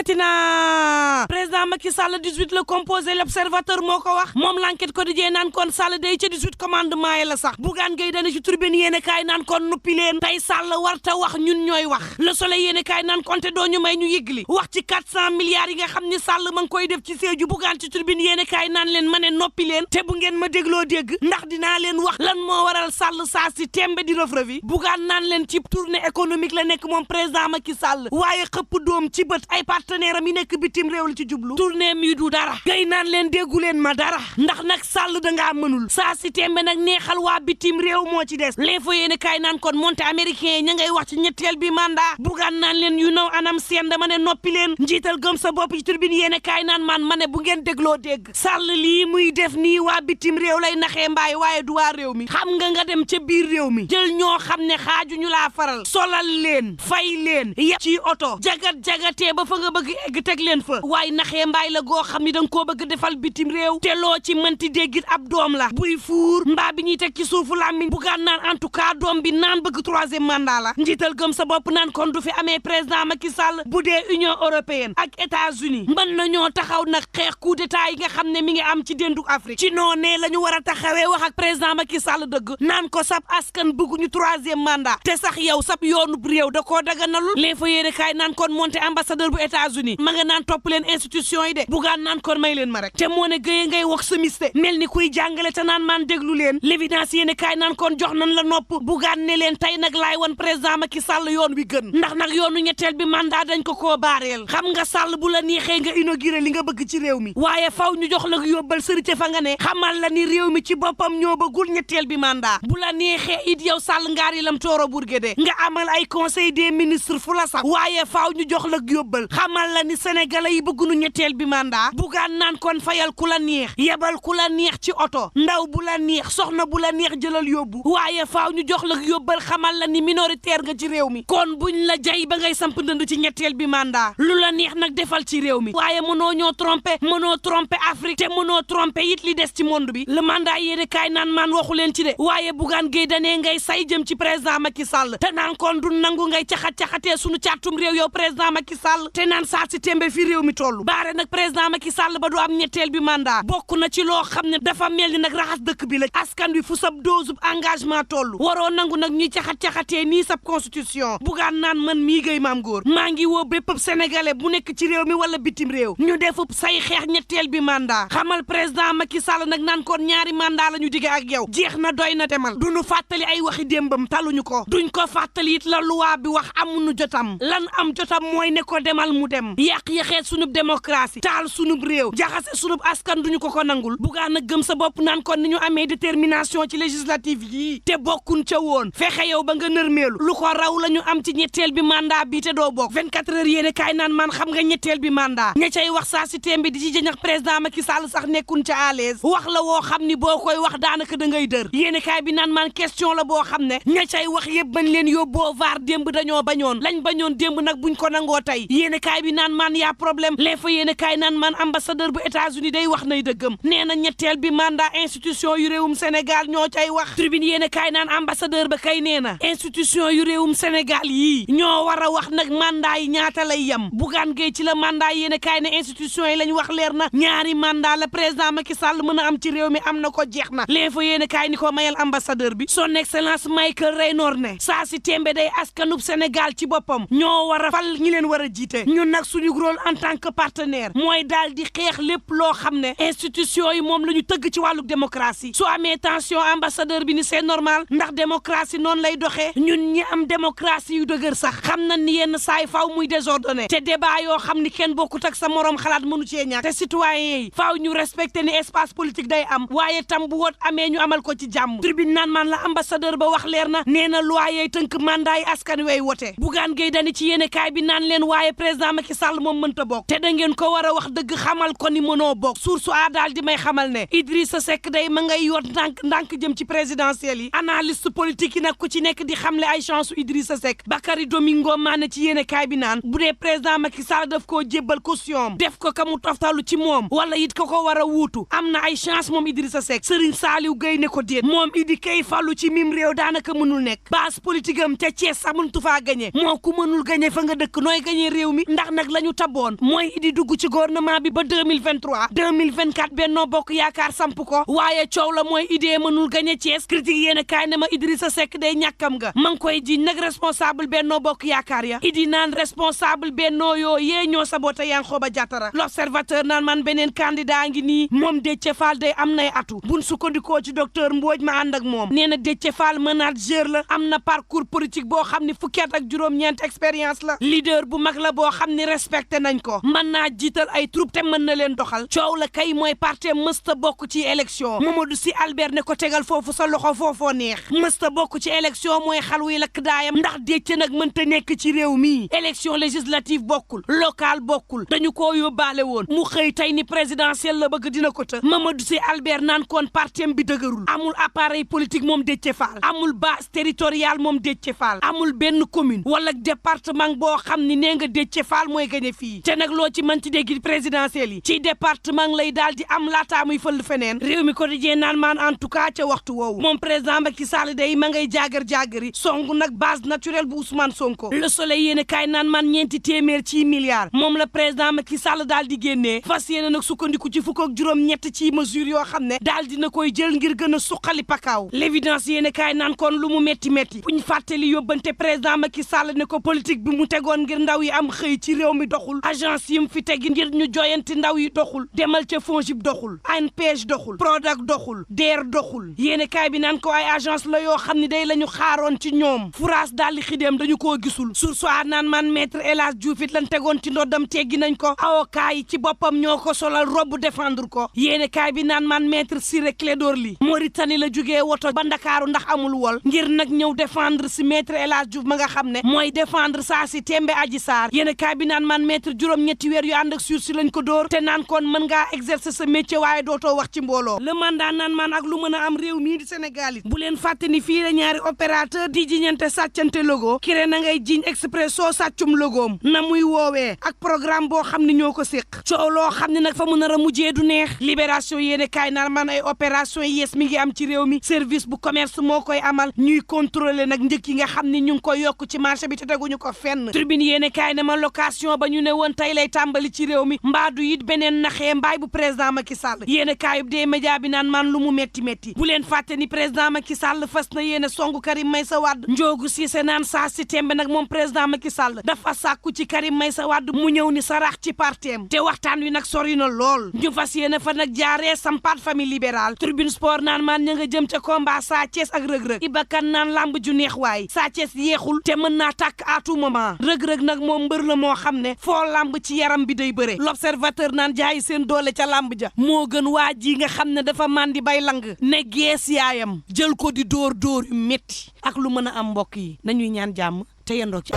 jógati na président Macky Sall 18 la composé l'observateur moo ko wax moom l'enquête quotidien naan kon Sall day ca 18 commandement yi la sax Bougane Gueye Dany ci tribune yéene kaay naan kon nuppi leen tey Sall warta wax ñun ñooy wax Le Soleil yéene kaay naan kon te doo ñu may ñu yëgli wax ci 400 milliards yi nga xam ni Sall ma ngi koy def ci Sédhiou Bougane ci tribune yéene kaay naan leen ma ne noppi leen te bu ngeen ma dégloo dégg ndax dinaa leen wax lan moo waral Sall saa si tembe di rëf-rëfi Bougane naan leen ci tournée économique la nekk moom président Macky Sall waaye xëpp doom ci bët ay partenaire am yi nekk bitim réew la ci jublu tournée mi du dara gay naan leen déggu leen ma dara ndax nag Sall dangaa mënul saa si tembe nag neexal waa bitim réew moo ci des l'info yéene kaay naan kon monté américain yi ña ngay wax ci ñetteel bi mandat Bougane naan leen yu naw anam seen dama ne noppi leen njiital gëm sa bopp ci turbine yéene kaay naan man ma ne bu ngeen dégloo dégg Sall lii muy def nii waa bitim réew lay naxee mbaay waaye du waa réew mi xam nga dem ca biir réew mi jël ñoo xam ne xaaju ñu laa faral solal leen fay leen yëpp ci oto jagatee ba fa nga bëgg egg teg leen fa waaye naxee mbaay la goo xam ni danga koo bëgg defal bitim réew te loo ci mënti déggit ab doom la buy fuur mbaa bi ñuy teg ci suufu làmmiñ Bougane naan en tout cas doom bi naan bëgg troisième mandat la njiital gëm sa bopp naan kon du fi amee président Macky Sall bu dee Union européenne ak États-Unis mën nañoo taxaw nag xeex coup d'état yi nga xam ne mi ngi am ci dénduk Afrique ci noonee la ñu war a taxawee wax ak président Macky Sall dëgg naan ko sab askan bëgguñu troisième mandat te sax yow sab yoonub réew da koo daganalul les fa yéene kaay naan kon monté ambassadeur bu États-Unis ma nga naan topp leen institution yi de Bougane naan kon may leen ma rek te moo ne gëye ngay wax semiste mel ni kuy jàngale te naan maan déglu leen l'évidence yéene kaay naan kon jox nañ la nopp Bougane ne leen tey nag laay wan président Macky Sall yoon wi gën ndax nag yoonu ñetteel bi mandat dañ ko koo baareel xam nga Sall bu la neexee nga inauguré li nga bëgg ci réew mi waaye faw ñu jox la yóbbal sërite fa nga ne xamal la ni réew mi ci boppam ñoo bëggul ñetteel bi mandat bu la neexee it yow Sall ngaari lam tooro burgede nga amal ay conseil des ministres fu la sax waaye faaw ñu jox la yóbbal xamal la ni sénégalais yi bëggunu ñetteel bi mandat Bougane naan kon fayal ku la neex yebal ku la neex ci oto ndaw bu la neex soxna bu la neex jëlal yóbbu waaye faaw ñu jox la yóbbal xamal la ni minoritaire nga ci réew mi kon buñ la jay ba ngay samp ndënd ci ñetteel bi mandat lu la neex nag defal ci réew mi waaye mënoo ñoo tromper mënoo tromper Afrique te mënoo tromper it li des ci monde bi le mandat yéene kaay naan maan waxu leen ci de waaye Bougane Gueye Dany ngay say jëm ci président Macky Sall te naan kon du nangu ngay caxat-caxatee sunu càttum réew yow président Macky Sall te naan saa si tembe fi réew mi toll baare nag président Macky Sall ba du am ñetteel bi mandat bokk na ci loo xam ne dafa mel ni nag raxas dëkk bi la askan wi fu sab dosub engagement toll waroo nangu nag ñuy caxat-caxatee nii sab constitution Bougane naan man mii gay maam góor maa ngi woo bépp sénégalais bu nekk ci réew mi wala bitim réew ñu defub say xeex ñetteel bi mandat xamal président Macky Sall nag naan kon ñaari mandat la ñu dige ak yow jeex na doy na demal duñu fàttali ay waxi démbam taluñu ko duñ ko fàttali it la loi bi wax amuñu jotam lan am jotam mooy ne ko demal mu dem yàq-yaxeet sunub démocratie taal sunub réew jaxase sunub askan duñu ko nangul Bougane nag gëm sa bopp naan kon ni ñu amee détermination ci législative yii te bokkuñ ca woon fexe yow ba nga nërmeelu lu ko raw la ñu am ci ñetteel bi mandat bi te doo bokk 24 heures yéene kaay naan man xam nga ñetteel bi mandat ña cay wax saa si tembi di ci jëñax président Macky Sall sax nekkuñ ca à l'aise wax la woo xam ni boo koy wax daanaka da ngay dër yéene kaay bi naan man question la boo xam ne ña cay wax yëpp bañ leen yóbboo vaar démb dañoo bañoon lañ bañoon démb nag buñ ko nangoo tey yéene kaay bi naan man yaa problème les fa yéene kaay naan man ambassadeur bu États-Unis day wax nay dëggam nee na ñetteel bi mandat institution yu réewum Sénégal ñoo cay wax tribune yéene kaay naan ambassadeur ba kay nee na institution yu réewum Sénégal yii ñoo war a wax nag mandat yi ñaata lay yem Bougane Gueye ci la mandat yéene kaay ne institution yi lañ wax leer na ñaari mandat la président Macky Sall mën a am ci réew mi am na ko jeex na les fa yéene kaay ni ko mayal ambassadeur bi son excellence Michael Raynor ne saa si tembe day askanub Sénégal ci boppam ñoo war a fal ñi leen war a jiite ñun nag suñu rôle en tant que partenaire mooy daal di xeex lépp loo xam ne institution yi moom la ñu tëgg ci wàllu démocratie su amee tension ambassadeur bi ni c'est normal ndax démocratie noonu lay doxee ñun ñi am démocratie yu dëgër sax xam na ni yenn saay faaw muy désordonné te débat yoo xam ni kenn bokkut ak sa morom xalaat mënu cee ñàkk te citoyen yi faaw ñu respecté ni espace politique day am waaye tam bu woot amee ñu amal ko ci jàmm tribune naan man la ambassadeur ba wax leer na nee na loi yey tënk mandat yi askan wey wote Bougane Gueye Dany ci yéene kaay bi naan leen waaye président Macky Sall moom mënta bokk te da ngeen ko war a wax dëgg xamal ko ni mënoo bokk source a daal di may xamal ne Idrissa Seck day ma ngay yoot ndànk jëm ci présidentielle yi analyste politique yi nag ku ci nekk di xamle ay chance Idrissa Seck Bakary Domingo Mané ci yéene kaay bi naan bu dee président Macky Sall daf koo jébbal caution def ko ka mu toftalu ci moom wala it ko war a wuutu am na ay chance moom Idrissa Seck Serigne Saliou Gueye ne ko déet moom Idi kay fallu ci mim réew daanaka mënul nekk base politique am ca Thiès sax mënutu faa gañe moo ku mënul gañe fa nga dëkk nooy gañe réew mi ndax nag la ñu taboon mooy Idi dugg ci gouvernement bi ba 2023 2024 Benno Bokk Yaakaar samp ko waaye coow la mooy Idi mënul gañe Thiès critique yéen kaay ne ma Idrissa Seck day ñàkkam nga ma ngi koy ji nag responsable Benno Bokk Yaakaar ya Idi naan responsable Benno yoo yee ñoo saboté Yankhoba Diattara l'observateur naan man beneen candidat ngi nii moom Déthié Fall day am nay atu buñ sukkandikoo ci docteur Mbodj ma ànd ak moom nee na Déthié Fall manager la am na parcours politique boo xam ne fukki at ak juróom-ñeent expérience la leader bu mag la boo xam ne respecté nañ ko mën naa jiital ay troupe te mën na leen doxal coow la kay mooy parti mësta bokk ci élection Mamadou Sy Albert ne ko tegal foofu sa loxo foofoo neex mësta bokk ci élection mooy xal wuy lakk daayam ndax Déthié nag mënta nekk ci réew mi élection législative bokkul local bokkul dañu koo yóbbaale woon mu xëy tey ni présidentielle la bëgg dina ko të Mamadou Sy Albert naan kon partem bi dëgërul amul appareil politique moom Déthié Fall amul base territoriale moom Déthié Fall amul benn commune wala département boo xam ni nee nga Déthié Fall mooy gañe fii te nag loo ci mën ci dégg présidentielle yi ci département lay daal di am laataa muy fël feneen réew mi quotidien naan maan en tout cas ca waxtu woowu moom président Macky Sall day ma ngay jaagar-jaagari songu nag base naturelle bu Ousmane Sonko le soleil yéene kaay naan man ñeenti téeméer ci milliards moom la président Macky Sall daal di génnee fas yéene nag sukkandiku ci fukk ak juróom-ñett ci mesure yoo xam ne daal dina koy jël ngir gën a suqali pakaaw l'évidence yéene kaay naan kon lu mu métti buñ fàttali yóbbante président Macky Sall ne ko politique bi mu tegoon ngir ndaw yi am xëy ci réew mi doxul agence yi mu fi tegi ngir ñu joyanti ndaw yi doxul demal ca FONGIP doxul ANPEJ doxul Prodac doxul DER doxul yéene kaay bi naan ko ay agence la yoo xam ne day la ñu xaaroon ci ñoom furaas daal di xideem dañu koo gisul sursoir naan man maître El Hadj Diouf it lan tegoon ci ndoddam teggi nañ ko avocat yi ci boppam ñoo ko solal robb défendre ko yéene kaay bi naan man maître Ciré Clédor Ly Mauritanie la jógee woto ba Ndakaaru ndax amul wol ngir nag ñëw défendre si maître El Hadj Diouf ma nga xam ne mooy défendre saa si tembe Adji Sarr yéene kaay bi naan man maître juróom-ñetti weer yu ànd ak sursis lañ ko dóor te naan kon mën ngaa exercer sa métier waaye dootoo wax ci mbooloo le mandat naan man ak lu mën a am réew mii di Sénégal it bu leen fàtte ni fii la ñaari opérateur di jiñante sàccante logo kiré na ngay jiñ Expresso sàccum logoom na muy woowee ak programme boo xam ne ñoo ko séq coow loo xam ne nag fa mu nar a mujjee du neex libération yéene kaay naan man ay opération yees mi ngi am ci réew mi service bu commerce moo koy amal ñuy contrôler nag njëkk yi nga xam ne ñu ngi koy yokk ci marché bi te teguñu ko fenn tribune yéene kaay ne ma location ba ñu ne woon tey lay tàmbali ci réew mi mbaadu it beneen naxee mbaay bu président Macky Sall yéene kaayub dee média bi naan man lu mu metti bu leen fàtte ni président Macky Sall fas na yéene songu Karim Meïssa Wade njoogu Cissé naan saa si tembe nag moom président Macky Sall dafa sàkku ci Karim Meïssa Wade mu ñëw ni sarax ci parteem te waxtaan wi nag sori na lool ñu fas yéene fa nag jaaree sampaat famille libérale tribune sport naan man ña nga jëm ca combat Sa Thiès ak rëg-rëg Ibakan naan lamb ju neex waay Sa Thiès yeexul te mën naa tàkk à tout moment rëg-rëg nag moom mbër la moo xam ne foo lamb ci yaram bi day bëre l'observateur naan jaayi seen doole ca lamb ja moo gën waa ji nga xam ne dafa mandi bay lang ne gees yaayam jël ko di dóor yu métti ak lu mën a am mbokk yi nañuy ñaan jàmm te yendoog ci